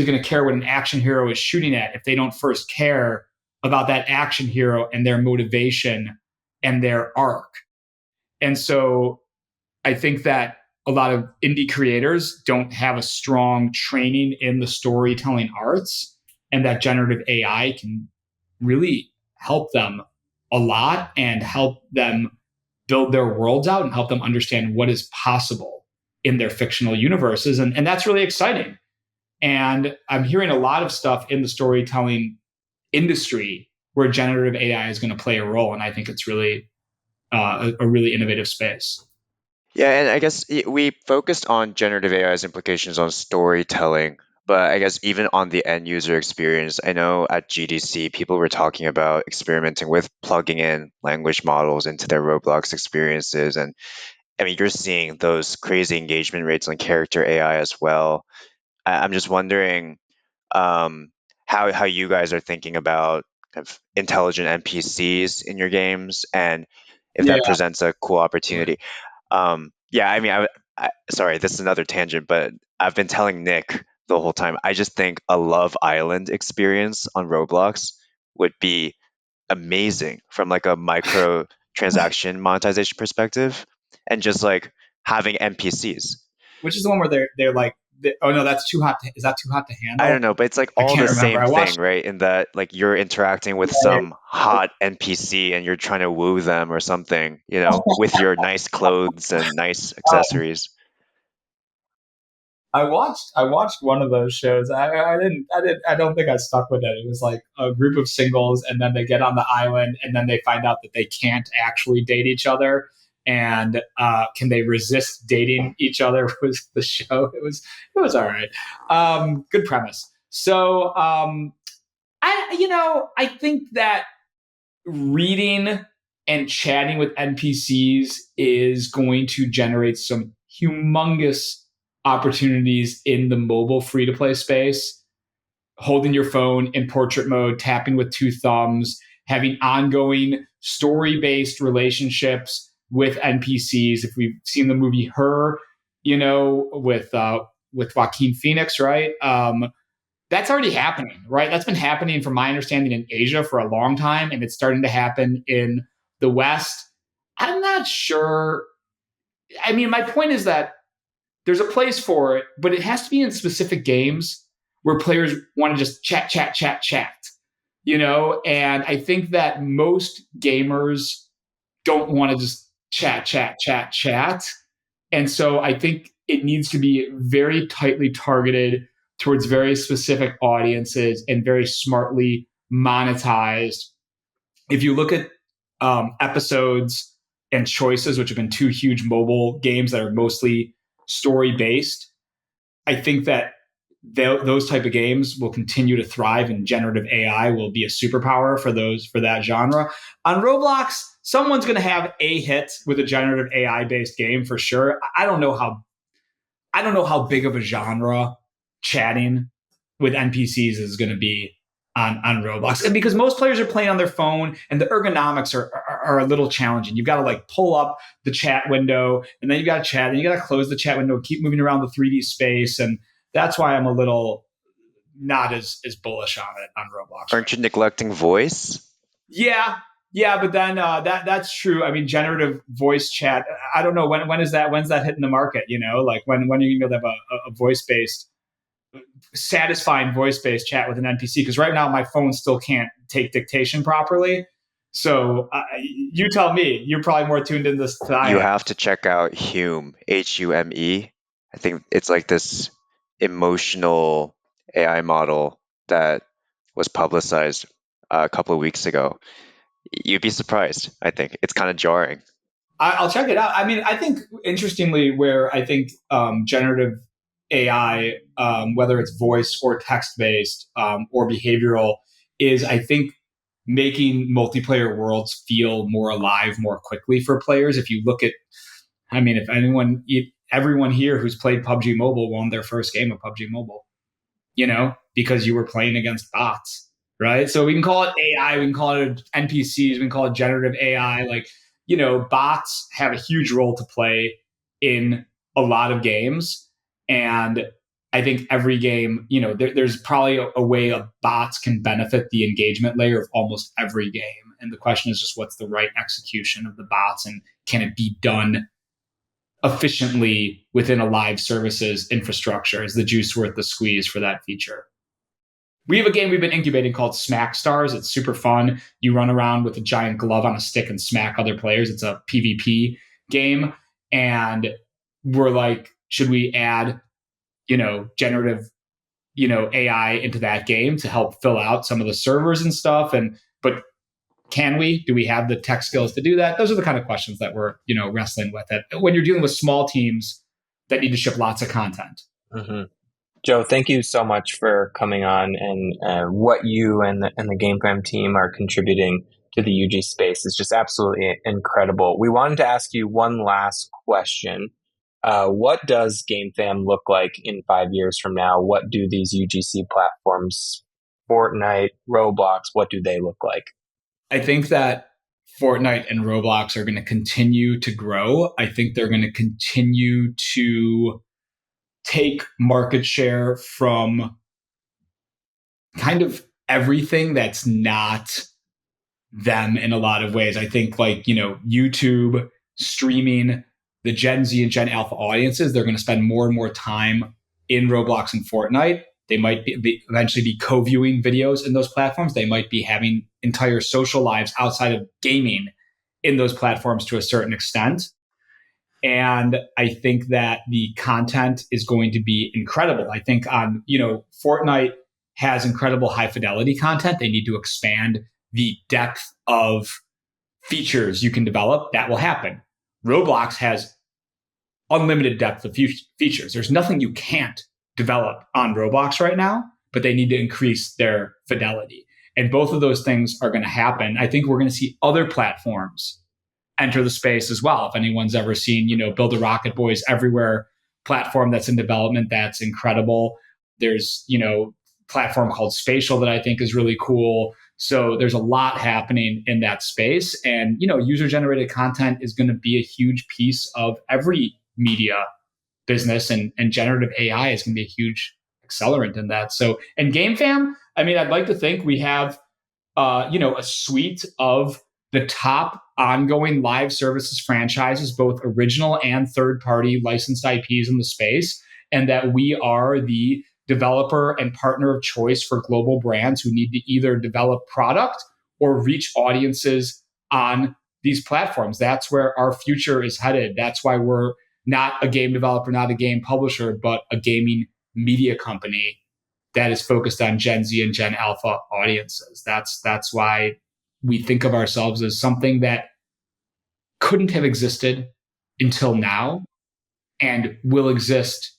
going to care what an action hero is shooting at if they don't first care about that action hero and their motivation and their arc. And so I think that a lot of indie creators don't have a strong training in the storytelling arts, and that generative AI can really help them a lot and help them build their worlds out and help them understand what is possible in their fictional universes. And that's really exciting. And I'm hearing a lot of stuff in the storytelling industry where generative AI is going to play a role. And I think it's really a really innovative space. Yeah, and I guess we focused on generative AI's implications on storytelling, but I guess even on the end user experience, I know at GDC people were talking about experimenting with plugging in language models into their Roblox experiences. And I mean, you're seeing those crazy engagement rates on character AI as well. I'm just wondering how you guys are thinking about kind of intelligent NPCs in your games and if Yeah. that presents a cool opportunity. Yeah, I mean, sorry, this is another tangent, but I've been telling Nick the whole time. I just think a Love Island experience on Roblox would be amazing from like a micro transaction monetization perspective, and just like having NPCs. Which is the one where they're like, oh no, that's too hot. Is that too hot to I don't handle? know, but it's like I all can't the remember. same I watched. thing, right? In that like you're interacting with some hot NPC and you're trying to woo them or something, with your nice clothes and nice accessories. I watched one of those shows. I don't think I stuck with it. It was like a group of singles, and then they get on the island, and then they find out that they can't actually date each other. And can they resist dating each other? Was the show? It was all right. Good premise. So I think that reading and chatting with NPCs is going to generate some humongous opportunities in the mobile free to play space. Holding your phone in portrait mode, tapping with two thumbs, having ongoing story based relationships with NPCs. If we've seen the movie Her, with Joaquin Phoenix, right? That's already happening, right? That's been happening, from my understanding, in Asia for a long time, and it's starting to happen in the West. I'm not sure. I mean, my point is that there's a place for it, but it has to be in specific games where players want to just chat, chat, chat, chat, And I think that most gamers don't want to just chat, chat, chat, chat. And so I think it needs to be very tightly targeted towards very specific audiences and very smartly monetized. If you look at episodes and choices, which have been two huge mobile games that are mostly story based, I think that those type of games will continue to thrive, and generative AI will be a superpower for that genre. On Roblox, someone's going to have a hit with a generative AI based game for sure. I don't know how big of a genre chatting with NPCs is going to be on Roblox, and because most players are playing on their phone and the ergonomics are a little challenging. You've got to like pull up the chat window, and then you got to chat, and you got to close the chat window, keep moving around the 3D space, and that's why I'm a little not as bullish on it on Roblox. Aren't you neglecting voice? Yeah, but then that's true. I mean, generative voice chat. I don't know when's that hitting the market? Like when are you going to have a voice based, satisfying voice based chat with an NPC? Because right now my phone still can't take dictation properly. So you tell me. You're probably more tuned in this than I am. You have to check out Hume, Hume. I think it's like this emotional AI model that was publicized a couple of weeks ago. You'd be surprised. I think it's kind of jarring. I'll check it out. I mean, I think interestingly, where I think generative AI, whether it's voice or text based or behavioral, is I think making multiplayer worlds feel more alive more quickly for players. If you look at I mean, if everyone here who's played PUBG Mobile won their first game of PUBG Mobile, because you were playing against bots, right? So we can call it AI, we can call it NPCs, we can call it generative AI. Bots have a huge role to play in a lot of games. And I think every game, there's probably a way bots can benefit the engagement layer of almost every game. And the question is just what's the right execution of the bots, and can it be done efficiently within a live services infrastructure? Is the juice worth the squeeze for that feature? We have a game we've been incubating called Smack Stars. It's super fun. You run around with a giant glove on a stick and smack other players. It's a PvP game. And we're like, should we add, generative, AI into that game to help fill out some of the servers and stuff? But can we? Do we have the tech skills to do that? Those are the kind of questions that we're, wrestling with. When you're dealing with small teams that need to ship lots of content. Mm-hmm. Joe, thank you so much for coming on, and what you and the GameFam team are contributing to the UG space is just absolutely incredible. We wanted to ask you one last question. What does GameFam look like in 5 years from now? What do these UGC platforms, Fortnite, Roblox, what do they look like? I think that Fortnite and Roblox are going to continue to grow. I think they're going to continue to take market share from kind of everything that's not them in a lot of ways. I think YouTube, streaming, the Gen Z and Gen Alpha audiences, they're going to spend more and more time in Roblox and Fortnite. They might eventually be co-viewing videos in those platforms. They might be having entire social lives outside of gaming in those platforms to a certain extent. And I think that the content is going to be incredible. I think Fortnite has incredible high fidelity content. They need to expand the depth of features you can develop. That will happen. Roblox has unlimited depth of features. There's nothing you can't develop on Roblox right now, but they need to increase their fidelity. And both of those things are going to happen. I think we're going to see other platforms enter the space as well. If anyone's ever seen, Build a Rocket Boys Everywhere platform that's in development, that's incredible. There's, platform called Spatial that I think is really cool. So there's a lot happening in that space. And, user-generated content is going to be a huge piece of every media business, and generative AI is going to be a huge accelerant in that. So, and GameFam, I'd like to think we have, a suite of the top ongoing live services franchises, both original and third-party licensed IPs in the space, and that we are the developer and partner of choice for global brands who need to either develop product or reach audiences on these platforms. That's where our future is headed. That's why we're not a game developer, not a game publisher, but a gaming media company that is focused on Gen Z and Gen Alpha audiences. That's why we think of ourselves as something that couldn't have existed until now and will exist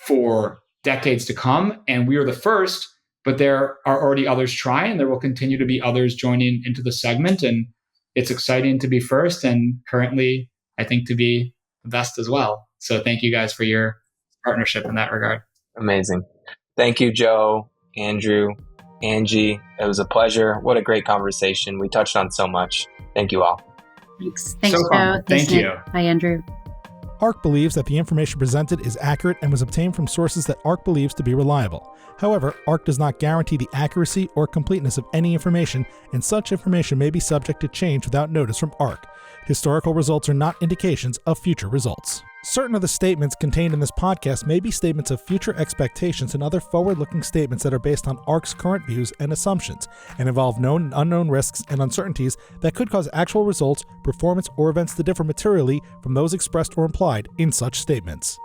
for decades to come. And we are the first, but there are already others trying. There will continue to be others joining into the segment. And it's exciting to be first, and currently, I think, to be the best as well. So thank you guys for your partnership in that regard. Amazing. Thank you, Joe, Andrew, Angie. It was a pleasure. What a great conversation. We touched on so much. Thank you all. Thanks, So Joe. fun. Thank you. Bye, Andrew. ARK believes that the information presented is accurate and was obtained from sources that ARK believes to be reliable. However, ARK does not guarantee the accuracy or completeness of any information, and such information may be subject to change without notice from ARK. Historical results are not indications of future results. Certain of the statements contained in this podcast may be statements of future expectations and other forward-looking statements that are based on ARK's current views and assumptions, and involve known and unknown risks and uncertainties that could cause actual results, performance, or events to differ materially from those expressed or implied in such statements.